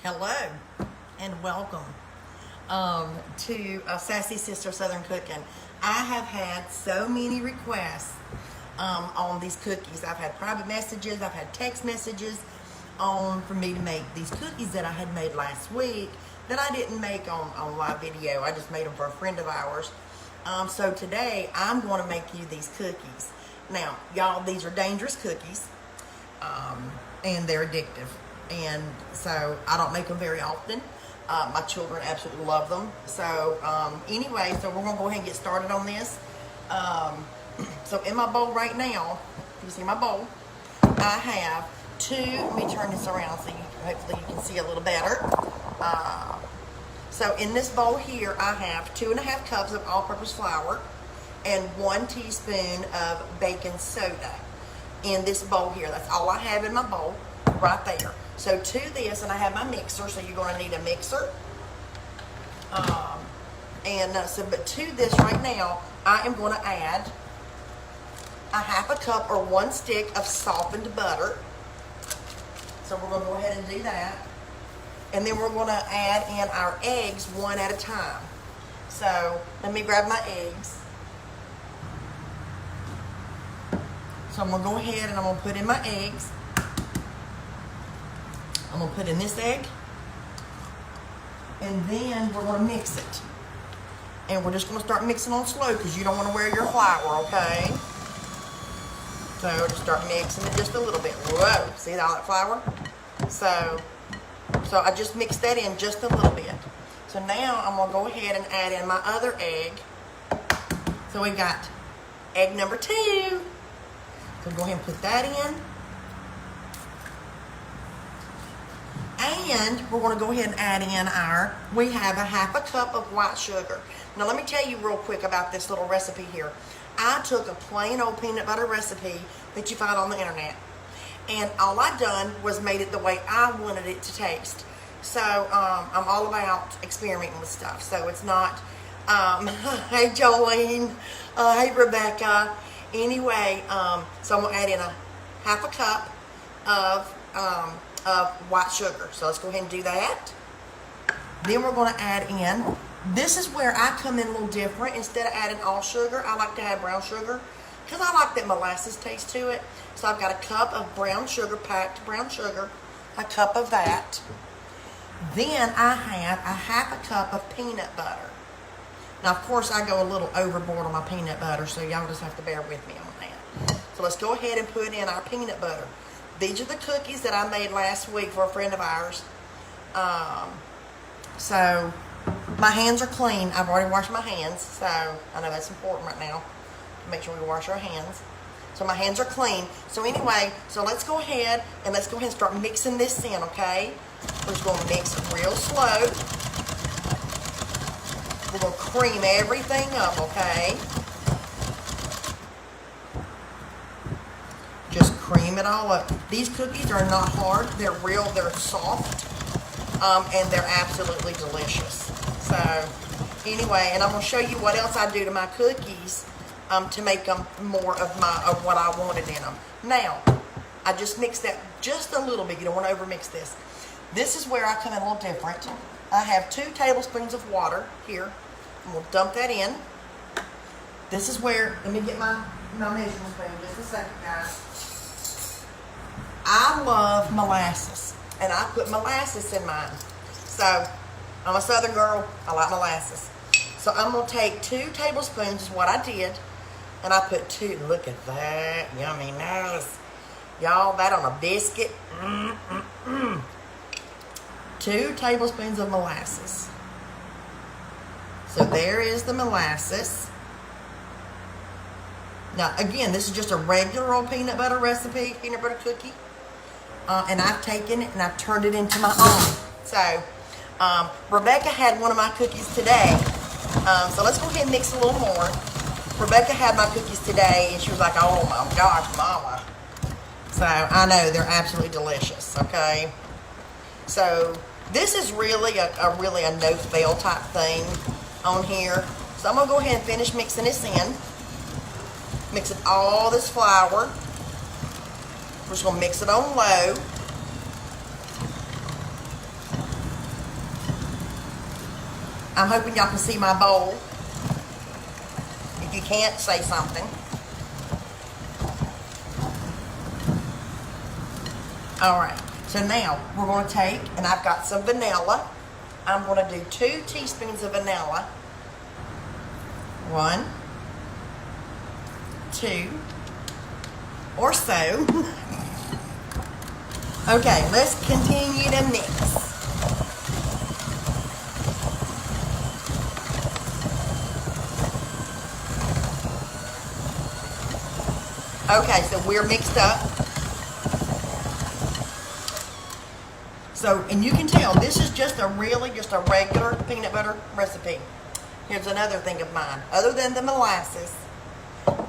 Hello and welcome to Sassy Sister Southern Cooking. I have had so many requests on these cookies. I've had private messages, I've had text messages for me to make these cookies that I had made last week that I didn't make on live video. I just made them for a friend of ours. So today I'm going to make you these cookies. Now, y'all, these are dangerous cookies and they're addictive. And so I don't make them very often. My children absolutely love them. So anyway, so we're going to go ahead and get started on this. So in my bowl right now, you see my bowl, I have let me turn this around so hopefully you can see a little better. So in this bowl here, I have 2.5 cups of all-purpose flour and 1 teaspoon of baking soda in this bowl here. That's all I have in my bowl right there. So to this, and I have my mixer, so you're going to need a mixer. But to this right now, I am going to add a 1/2 cup or 1 stick of softened butter. So we're going to go ahead and do that. And then we're going to add in our eggs one at a time. So let me grab my eggs. So I'm going to go ahead and I'm going to put in my eggs. I'm going to put in this egg, and then we're going to mix it. And we're just going to start mixing on slow because you don't want to wear your flour, okay? So just start mixing it just a little bit. Whoa, see all that flour? So I just mixed that in just a little bit. So now I'm going to go ahead and add in my other egg. So we got egg number 2. So go ahead and put that in. And we're going to go ahead and add in we have a 1/2 cup of white sugar. Now let me tell you real quick about this little recipe here. I took a plain old peanut butter recipe that you find on the internet. And all I done was made it the way I wanted it to taste. So I'm all about experimenting with stuff. So it's not, hey Jolene, hey Rebecca. Anyway, so I'm going to add in a 1/2 cup of white sugar. So let's go ahead and do that. Then we're going to add in, this is where I come in a little different. Instead of adding all sugar, I like to add brown sugar because I like that molasses taste to it. So I've got a cup of brown sugar, packed brown sugar, a cup of that. Then I have a 1/2 cup of peanut butter. Now, of course, I go a little overboard on my peanut butter, so y'all just have to bear with me on that. So let's go ahead and put in our peanut butter. These are the cookies that I made last week for a friend of ours. So my hands are clean. I've already washed my hands, so I know that's important right now to make sure we wash our hands. So my hands are clean. So anyway, so let's go ahead and start mixing this in, okay? We're just going to mix it real slow. We're going to cream everything up, okay? Just cream it all up. These cookies are not hard. They're soft, and they're absolutely delicious. So anyway, and I'm going to show you what else I do to my cookies to make them more of what I wanted in them. Now, I just mixed that just a little bit. You don't want to overmix this. This is where I come in a little different. I have 2 tablespoons of water here. I'm going to dump that in. This is where, let me get my measuring spoon just a second, guys. I love molasses, and I put molasses in mine. So I'm a Southern girl. I like molasses. So I'm going to take 2 tablespoons is what I did, and I put 2. Look at that. Yumminess. Y'all, that on a biscuit. 2 tablespoons of molasses. So there is the molasses. Now, again, this is just a regular old peanut butter recipe, peanut butter cookie. And I've taken it and I've turned it into my own. So, Rebecca had one of my cookies today. So let's go ahead and mix a little more. Rebecca had my cookies today and she was like, oh my gosh, mama. So I know they're absolutely delicious, okay? So this is really a no-fail type thing on here. So I'm gonna go ahead and finish mixing this in. Mixing all this flour. We're just going to mix it on low. I'm hoping y'all can see my bowl. If you can't, say something. All right, so now we're going to take, and I've got some vanilla. I'm going to do 2 teaspoons of vanilla. 1, 2, or so. Okay, let's continue to mix. Okay, so we're mixed up. So, and you can tell this is just a regular peanut butter recipe. Here's another thing of mine. Other than the molasses,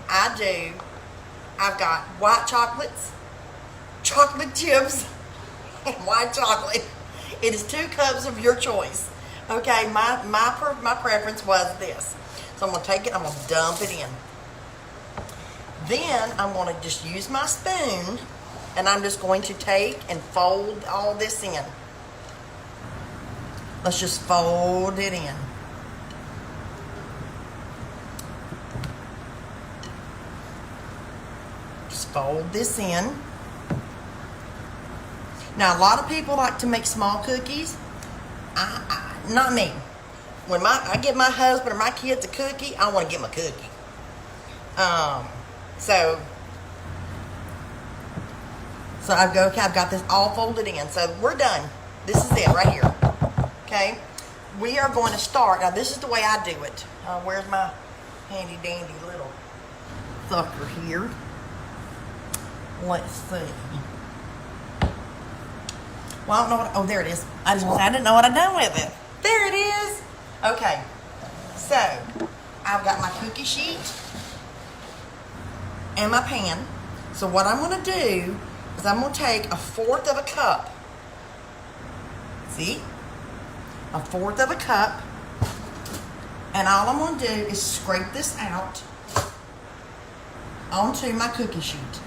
I've got white chocolates, chocolate chips, and white chocolate. It is 2 cups of your choice. Okay, my preference was this. So I'm gonna take it, I'm gonna dump it in. Then I'm gonna just use my spoon, and I'm just going to take and fold all this in. Let's just fold it in. Just fold this in. Now, a lot of people like to make small cookies. Not me. When I give my husband or my kids a cookie, I want to give them a cookie. So I've got this all folded in. So we're done. This is it right here. Okay? We are going to start. Now, this is the way I do it. Where's my handy dandy little sucker here? Let's see. Well, I don't know what, oh, there it is. I didn't know what I'd done with it. There it is. Okay. So, I've got my cookie sheet and my pan. So what I'm going to do is I'm going to take 1/4 of a cup. See? 1/4 of a cup. And all I'm going to do is scrape this out onto my cookie sheet.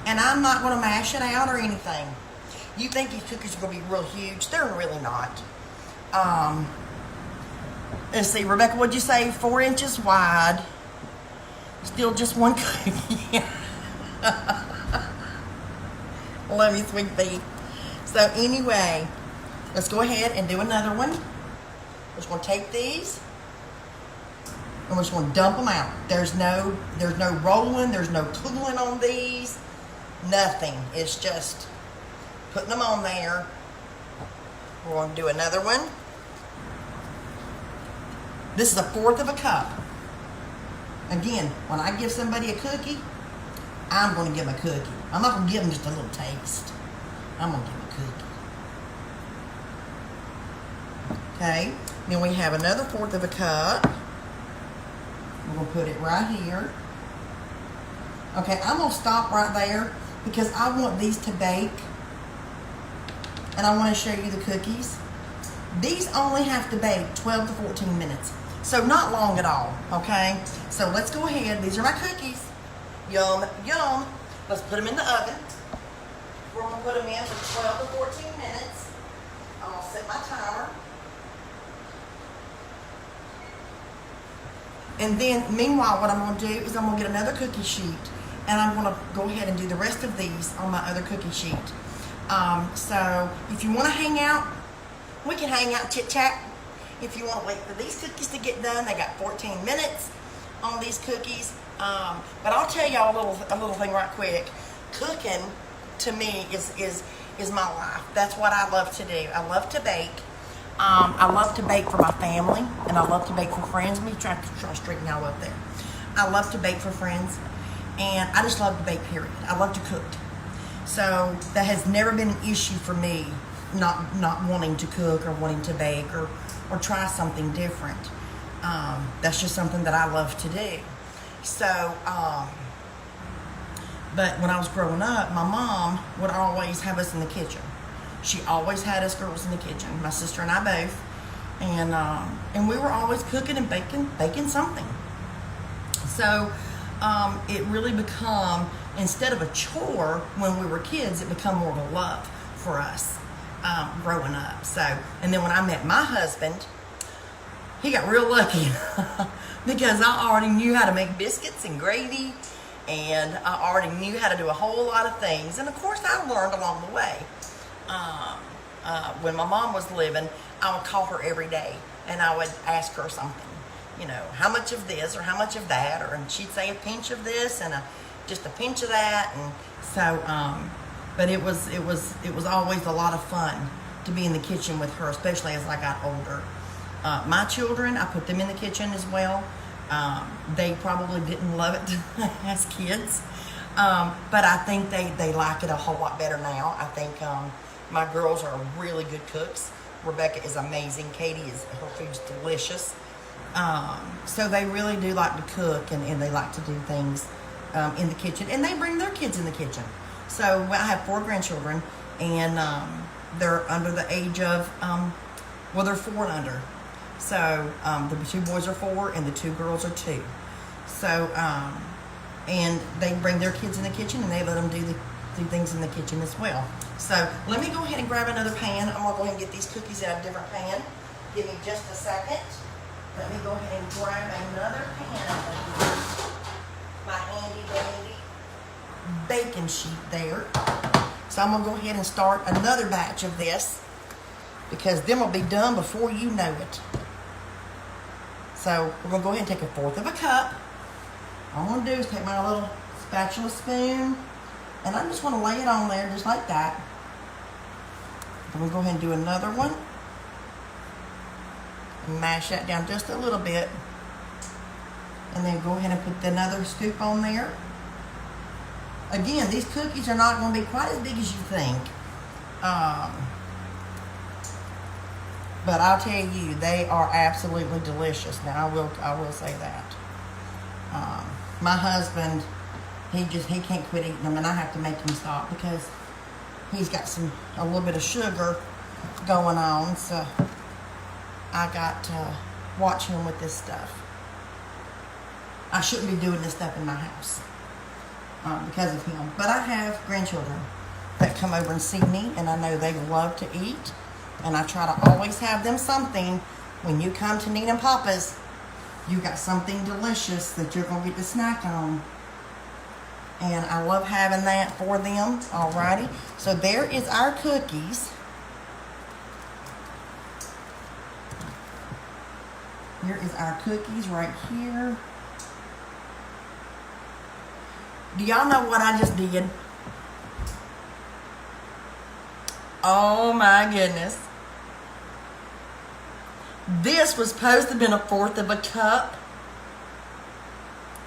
And I'm not going to mash it out or anything. You think these cookies are going to be real huge. They're really not. Let's see, Rebecca, what'd you say? 4 inches wide. Still just one cookie. Love you, sweet pea. So anyway, let's go ahead and do another one. We're just going to take these and we're just going to dump them out. There's no rolling. There's no cooling on these. Nothing. It's just putting them on there. We're going to do another one. This is 1/4 of a cup. Again, when I give somebody a cookie, I'm going to give them a cookie. I'm not going to give them just a little taste. I'm going to give them a cookie. Okay. Then we have another 1/4 of a cup. We're going to put it right here. Okay, I'm going to stop right there because I want these to bake. And I want to show you the cookies. These only have to bake 12 to 14 minutes. So not long at all, okay? So let's go ahead. These are my cookies. Yum, yum. Let's put them in the oven. We're going to put them in for 12 to 14 minutes. I'm going to set my timer. And then, meanwhile, what I'm going to do is I'm going to get another cookie sheet. And I'm going to go ahead and do the rest of these on my other cookie sheet. So if you want to hang out, we can hang out, chit-chat. If you want to wait for these cookies to get done, they got 14 minutes on these cookies. But I'll tell y'all a little thing right quick. Cooking, to me, is my life. That's what I love to do. I love to bake. I love to bake for my family, and I love to bake for friends. Let me try to straighten y'all up there. I love to bake for friends, and I just love to bake, period. I love to cook. So that has never been an issue for me, not wanting to cook or wanting to bake or try something different. That's just something that I love to do. So, but when I was growing up, my mom would always have us in the kitchen. She always had us girls in the kitchen, my sister and I both. And we were always cooking and baking something. So it really become, instead of a chore when we were kids, it become more of a love for us growing up. So, and then when I met my husband, he got real lucky because I already knew how to make biscuits and gravy, and I already knew how to do a whole lot of things. And of course, I learned along the way. When my mom was living, I would call her every day, and I would ask her something. You know, how much of this or how much of that, and she'd say a pinch of this and just a pinch of that, and so. But it was always a lot of fun to be in the kitchen with her, especially as I got older. My children, I put them in the kitchen as well. They probably didn't love it as kids, but I think they like it a whole lot better now. I think my girls are really good cooks. Rebecca is amazing. Katie her food's delicious. So they really do like to cook, and they like to do things in the kitchen, and they bring their kids in the kitchen. So I have 4 grandchildren, and they're under the age of, they're 4 and under. So the 2 boys are 4, and the 2 girls are 2. So, and they bring their kids in the kitchen, and they let them do things in the kitchen as well. So let me go ahead and grab another pan. I'm going to go ahead and get these cookies out of a different pan. Give me just a second. Let me go ahead and grab another pan out of here. My handy dandy baking sheet there. So I'm going to go ahead and start another batch of this, because then we'll be done before you know it. So we're going to go ahead and take 1/4 of a cup. All I'm going to do is take my little spatula spoon, and I'm just going to lay it on there just like that. I'm going to go ahead and do another one. Mash that down just a little bit, and then go ahead and put another scoop on there. Again, these cookies are not going to be quite as big as you think, but I'll tell you, they are absolutely delicious. Now I will say that. My husband, he can't quit eating them, and I have to make him stop because he's got a little bit of sugar going on, so I got to watch him with this stuff. I shouldn't be doing this stuff in my house because of him. But I have grandchildren that come over and see me, and I know they love to eat. And I try to always have them something. When you come to Nina and Papa's, you got something delicious that you're going to get to snack on. And I love having that for them. Alrighty. So there is our cookies. Here is our cookies right here. Do y'all know what I just did? Oh my goodness. This was supposed to have been 1/4 of a cup.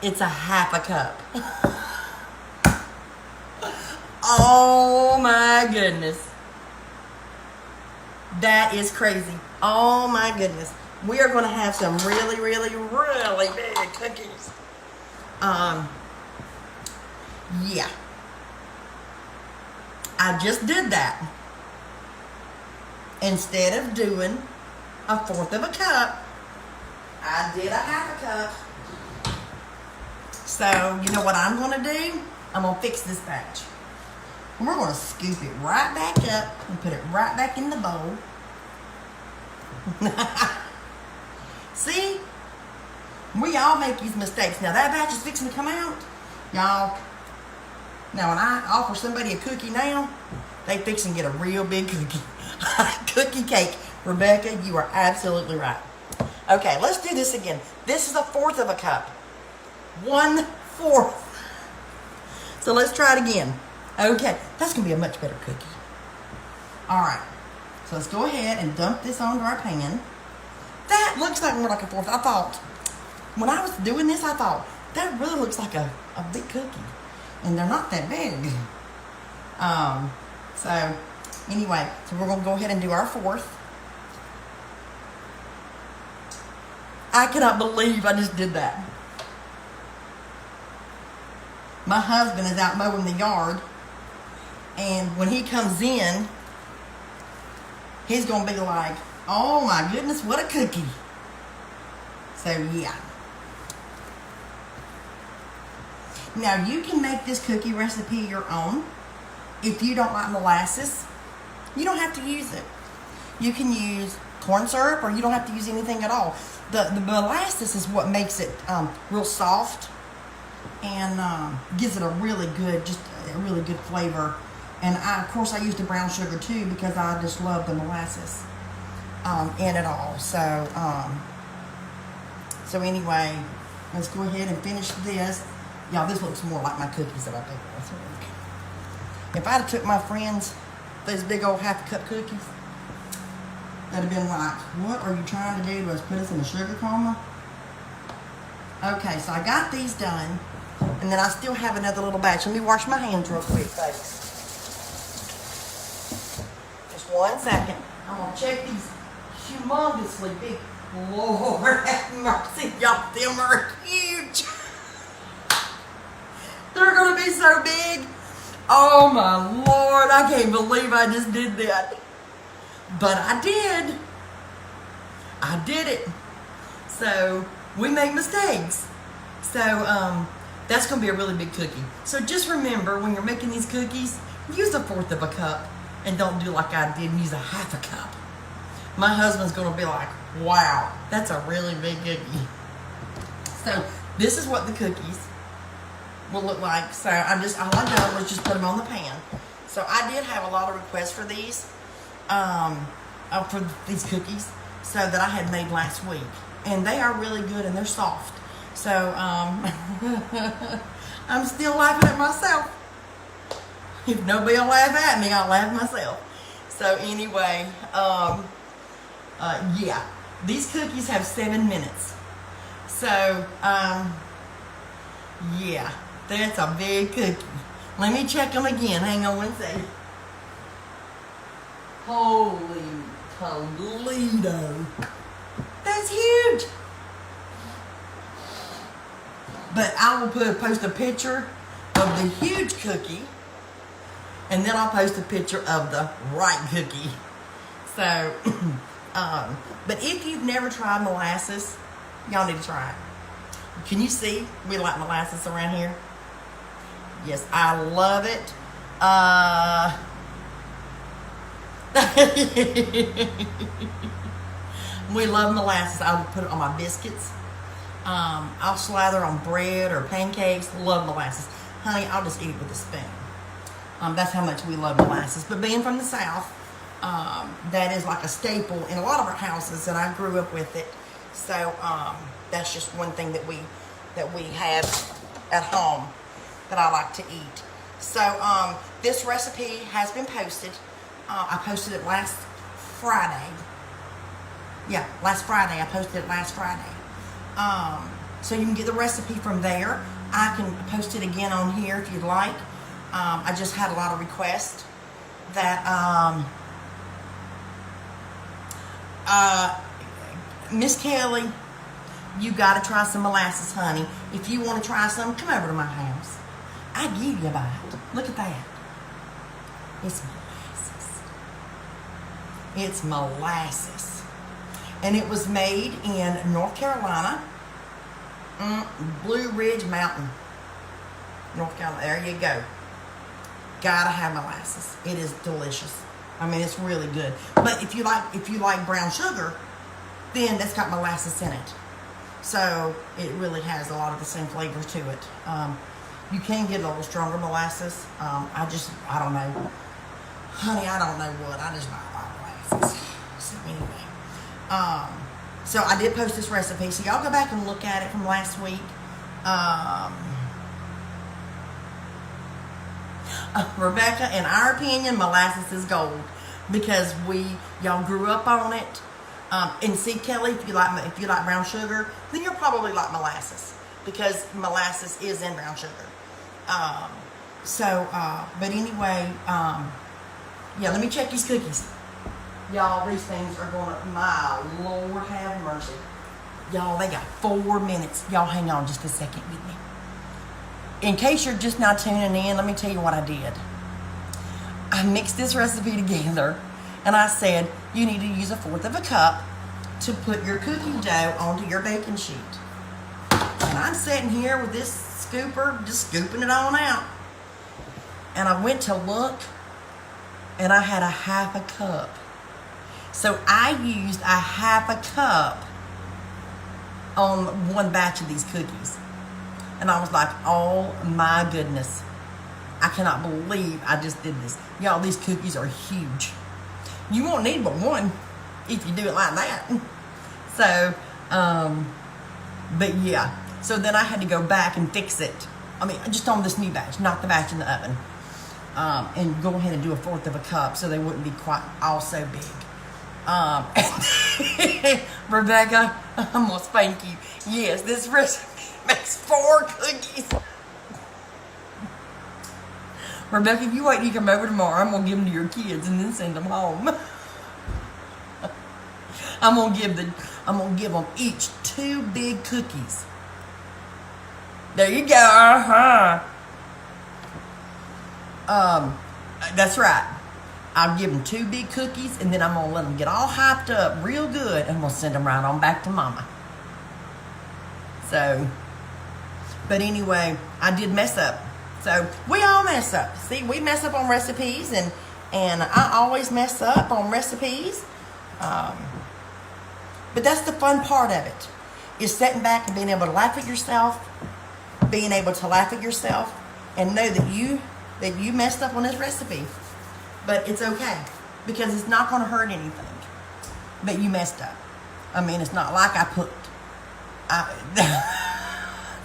It's 1/2 a cup. Oh my goodness. That is crazy. Oh my goodness. We are going to have some really, really, really big cookies. Yeah. I just did that. Instead of doing 1/4 of a cup, I did 1/2 a cup. So, you know what I'm going to do? I'm going to fix this batch. We're going to scoop it right back up and put it right back in the bowl. See? We all make these mistakes. Now, that batch is fixing to come out. Y'all, now when I offer somebody a cookie now, they fix and get a real big cookie. Cookie cake. Rebecca, you are absolutely right. Okay, let's do this again. This is 1/4 of a cup. 1/4. So let's try it again. Okay, that's going to be a much better cookie. Alright, so let's go ahead and dump this onto our pan. That looks like more like 1/4. I thought, when I was doing this, I thought, that really looks like a big cookie. And they're not that big. So, anyway, so we're going to go ahead and do our 4th. I cannot believe I just did that. My husband is out mowing the yard, and when he comes in, he's going to be like, oh my goodness, what a cookie. So, yeah. Now, you can make this cookie recipe your own. If you don't like molasses, you don't have to use it. You can use corn syrup, or you don't have to use anything at all. The molasses is what makes it real soft and gives it a really good flavor. And of course I used the brown sugar too because I just love the molasses in it all. So anyway, let's go ahead and finish this. Y'all, this looks more like my cookies that I did last week. If I'd have took my friends those big old half-cup cookies, that'd have been like, what are you trying to do? Was put us in a sugar coma? Okay, so I got these done, and then I still have another little batch. Let me wash my hands real quick, folks. Just 1 second. I'm gonna check these humongously big. Lord have mercy, y'all, them are huge. They're gonna be so big. Oh my Lord, I can't believe I just did that. But I did. I did it. So we make mistakes. So that's gonna be a really big cookie. So just remember, when you're making these cookies, use 1/4 of a cup and don't do like I did and use 1/2 a cup. My husband's gonna be like, wow, that's a really big cookie. So this is what the cookies will look like. So all I done was just put them on the pan. So I did have a lot of requests for these, cookies, so that I had made last week, and they are really good and they're soft. So I'm still laughing at myself. If nobody will laugh at me, I'll laugh at myself. So anyway, yeah, these cookies have 7 minutes. So yeah, that's a big cookie. Let me check them again. Hang on 1 second. Holy Toledo. That's huge. But I will post a picture of the huge cookie, and then I'll post a picture of the right cookie. So, but if you've never tried molasses, y'all need to try it. Can you see? We like molasses around here. Yes, I love it. We love molasses. I will put it on my biscuits. I'll slather on bread or pancakes. Love molasses. Honey, I'll just eat it with a spoon. That's how much we love molasses. But being from the South, that is like a staple in a lot of our houses, and I grew up with it. So that's just one thing that we have at home that I like to eat. So this recipe has been posted. I posted it last Friday. Yeah, last Friday. I posted it last Friday. So you can get the recipe from there. I can post it again on here if you'd like. I just had a lot of requests that Miss Kelly, you got to try some molasses, honey. If you want to try some, come over to my house. I give you a bite. Look at that. It's molasses. It's molasses. And it was made in North Carolina. Blue Ridge Mountain, North Carolina. There you go. Gotta have molasses. It is delicious. I mean, it's really good. But if you like brown sugar, then that's got molasses in it. So it really has a lot of the same flavors to it. You can get a little stronger molasses. I don't know. Honey, I don't know what. I just buy a lot of molasses. So anyway. So I did post this recipe. So y'all go back and look at it from last week. Rebecca, in our opinion, molasses is gold because y'all grew up on it. And see, Kelly, if you like brown sugar, then you'll probably like molasses because molasses is in brown sugar. But anyway, yeah, let me check these cookies. Y'all, these things are going to, my Lord have mercy. Y'all, they got 4 minutes. Y'all hang on just a second with me. In case you're just now tuning in, let me tell you what I did. I mixed this recipe together, and I said, you need to use 1/4 of a cup to put your cookie dough onto your baking sheet. And I'm sitting here with this scooper, just scooping it on out. And I went to look, and I had 1/2 a cup. So I used a half a cup on one batch of these cookies. And I was like, oh my goodness. I cannot believe I just did this. Y'all, these cookies are huge. You won't need but one if you do it like that. So, but yeah. So then I had to go back and fix it. I mean, just on this new batch, not the batch in the oven. And go ahead and do a fourth of a cup so they wouldn't be quite all so big. Rebecca, I'm gonna spank you. Yes, this recipe makes 4 cookies. Rebecca, if you wait till you come over tomorrow, I'm gonna give them to your kids and then send them home. I'm gonna give them each 2 big cookies. There you go. That's right. I'll give them 2 big cookies, and then I'm gonna let them get all hyped up real good, and I'm gonna send them right on back to Mama. So, but anyway, I did mess up. So we all mess up. See, we mess up on recipes, and I always mess up on recipes. But that's the fun part of it, is sitting back and being able to laugh at yourself, and know that you messed up on this recipe. But it's okay, because it's not going to hurt anything. But you messed up. I mean, it's not like I put.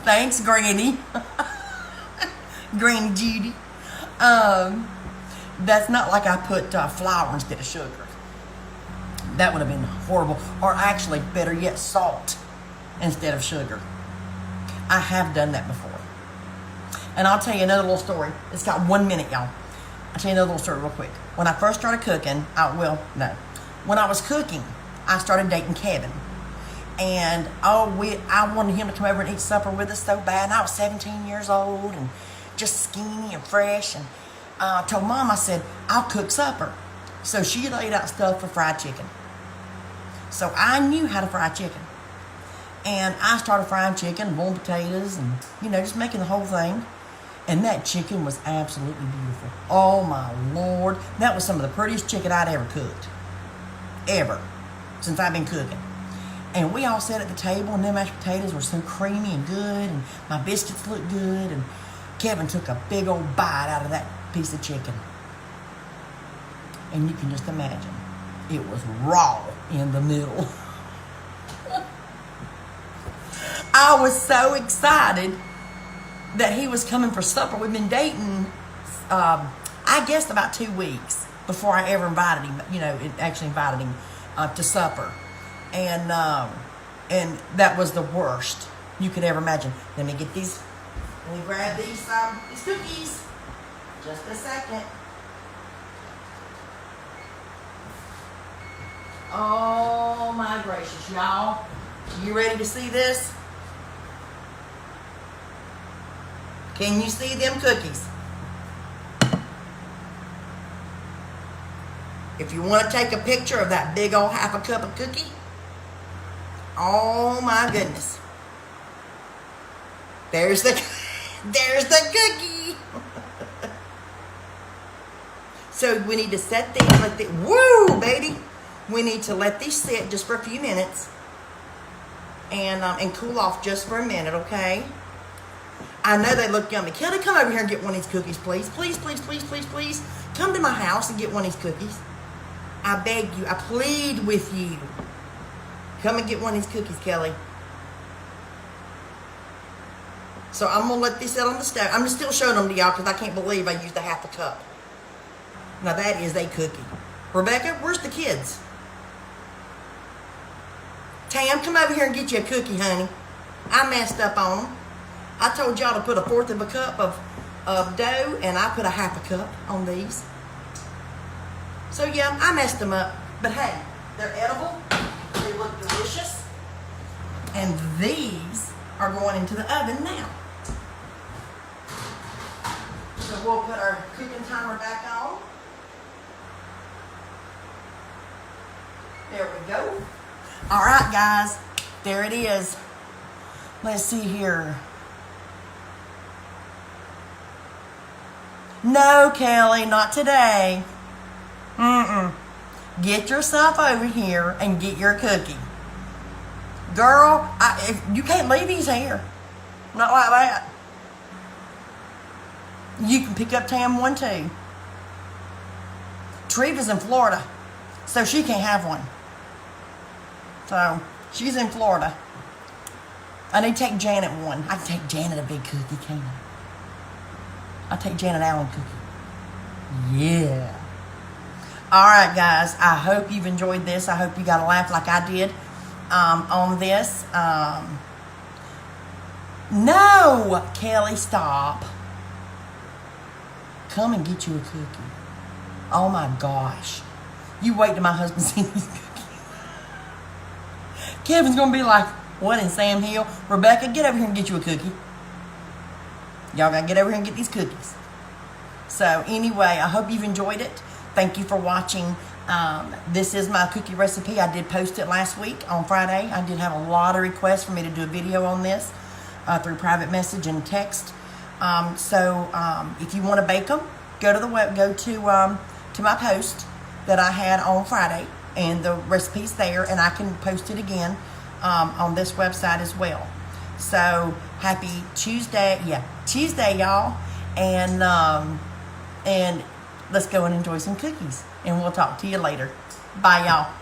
Thanks, Granny. Granny Judy. That's not like I put flour instead of sugar. That would have been horrible. Or actually, better yet, salt instead of sugar. I have done that before. And I'll tell you another little story. It's got 1 minute, y'all. I'll tell you another little story real quick. When I first started cooking, when I was cooking, I started dating Kevin. And I wanted him to come over and eat supper with us so bad. And I was 17 years old and just skinny and fresh. And I told Mom, I said, I'll cook supper. So she laid out stuff for fried chicken. So I knew how to fry chicken. And I started frying chicken, boiling potatoes, and, just making the whole thing. And that chicken was absolutely beautiful. Oh, my Lord. That was some of the prettiest chicken I'd ever cooked. Ever. Since I've been cooking. And we all sat at the table, and them mashed potatoes were so creamy and good, and my biscuits looked good, and Kevin took a big old bite out of that piece of chicken. And you can just imagine, it was raw in the middle. I was so excited that he was coming for supper. We've been dating, I guess, about 2 weeks before I ever invited him, actually invited him to supper. And that was the worst you could ever imagine. Let me grab these cookies. Just a second. Oh my gracious, y'all. You ready to see this? Can you see them cookies? If you want to take a picture of that big old half a cup of cookie, oh my goodness. There's the cookie. So we need to set these, woo, baby. We need to let these sit just for a few minutes and cool off just for a minute, okay? I know they look yummy. Kelly, come over here and get one of these cookies, please. Please, please, please, please, please. Come to my house and get one of these cookies. I beg you. I plead with you. Come and get one of these cookies, Kelly. So I'm going to let these sit on the stove. I'm just still showing them to y'all because I can't believe I used a half a cup. Now that is a cookie. Rebecca, where's the kids? Tam, come over here and get you a cookie, honey. I messed up on them. I told y'all to put a fourth of a cup of dough, and I put a half a cup on these. So yeah, I messed them up. But hey, they're edible. They look delicious. And these are going into the oven now. So we'll put our cooking timer back on. There we go. All right, guys. There it is. Let's see here. No, Kelly, not today. get yourself over here and get your cookie. Girl, you can't leave these here. Not like that. You can pick up Tam one too. Treva's in Florida, so she can't have one. So, she's in Florida. I need to take Janet one. I can take Janet a big cookie, can't I? I'll take Janet Allen cookie. Yeah. Alright, guys. I hope you've enjoyed this. I hope you got a laugh like I did on this. No! Kelly, stop. Come and get you a cookie. Oh my gosh. You wait till my husband sees these cookies. Kevin's going to be like, what in Sam Hill? Rebecca, get over here and get you a cookie. Y'all got to get over here and get these cookies. So anyway, I hope you've enjoyed it. Thank you for watching. This is my cookie recipe. I did post it last week on Friday. I did have a lot of requests for me to do a video on this through private message and text. If you want to bake them, go to my post that I had on Friday, and the recipe's there, and I can post it again on this website as well. So happy Tuesday, Tuesday, y'all, and let's go and enjoy some cookies, and we'll talk to you later. Bye, y'all.